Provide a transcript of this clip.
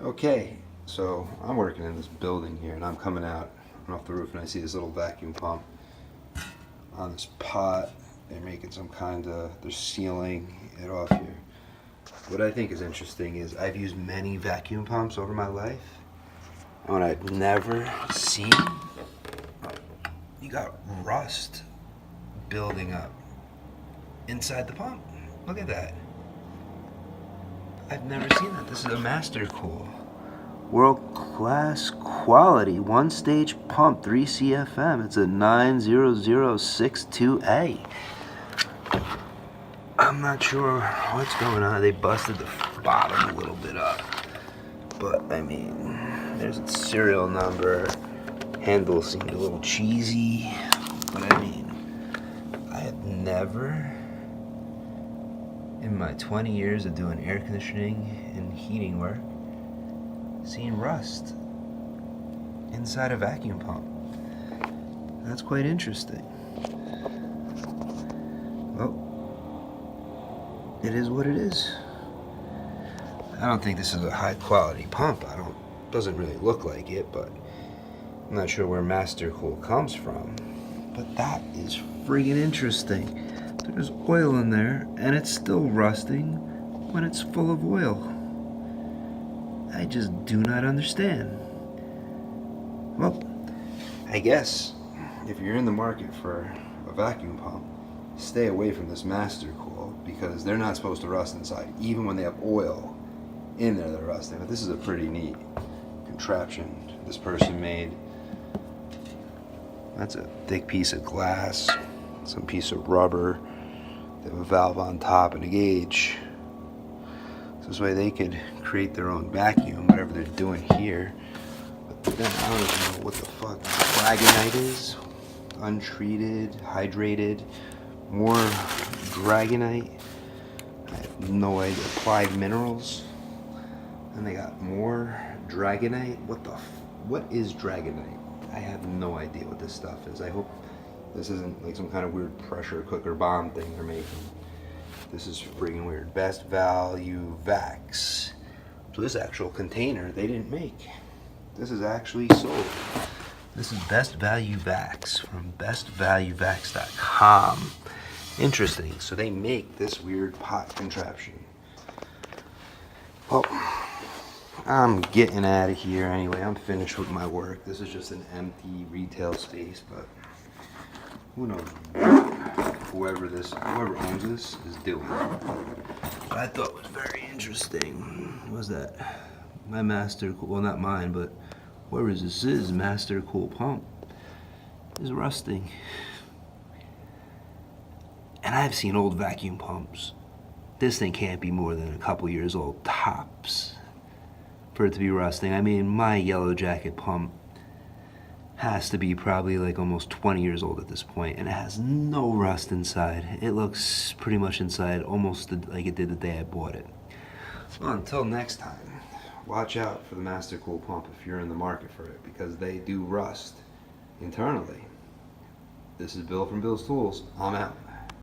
Okay, so I'm working in this building here, and I'm coming out off the roof, and I see this little vacuum pump on this pot. They're making they're sealing it off here. What I think is interesting is I've used many vacuum pumps over my life, and what I've never seen, you got rust building up inside the pump. Look at that. I've never seen that. This is a Mastercool. World-class quality, one-stage pump, 3 CFM. It's a 90062A. I'm not sure what's going on. They busted the bottom a little bit up. But, I mean, there's a serial number. Handle seemed a little cheesy. But, I mean, I have never, in my 20 years of doing air conditioning and heating work, seen rust inside a vacuum pump. That's quite interesting. Well, it is what it is. I don't think this is a high quality pump. Doesn't really look like it, but I'm not sure where Mastercool comes from. But that is friggin' interesting. There's oil in there, and it's still rusting when it's full of oil. I just do not understand. Well, I guess if you're in the market for a vacuum pump, stay away from this Mastercool, because they're not supposed to rust inside. Even when they have oil in there, they're rusting. But this is a pretty neat contraption this person made. That's a thick piece of glass, some piece of rubber. They have a valve on top and a gauge. So this way they could create their own vacuum, whatever they're doing here. But then I don't even know what the fuck dragonite is. Untreated, hydrated, more dragonite. I have no idea. Applied minerals. And they got more dragonite. What is dragonite? I have no idea what this stuff is. I hope this isn't like some kind of weird pressure cooker bomb thing they're making. This is freaking weird. Best value Vacs. So this actual container they didn't make. This is actually sold. This is Best Value Vacs from bestvaluevacs.com. Interesting. So they make this weird pot contraption. Well, I'm getting out of here anyway. I'm finished with my work. This is just an empty retail space, but who knows whoever owns this is doing. What I thought was very interesting was that my Mastercool, well, not mine, but whoever this is, Mastercool pump is rusting. And I've seen old vacuum pumps. This thing can't be more than a couple years old, tops, for it to be rusting. I mean, my Yellow Jacket pump has to be probably like almost 20 years old at this point, and it has no rust inside. It looks pretty much inside almost like it did the day I bought it. Well, until next time, watch out for the Mastercool pump if you're in the market for it, because they do rust internally. This is Bill from Bill's Tools. I'm out.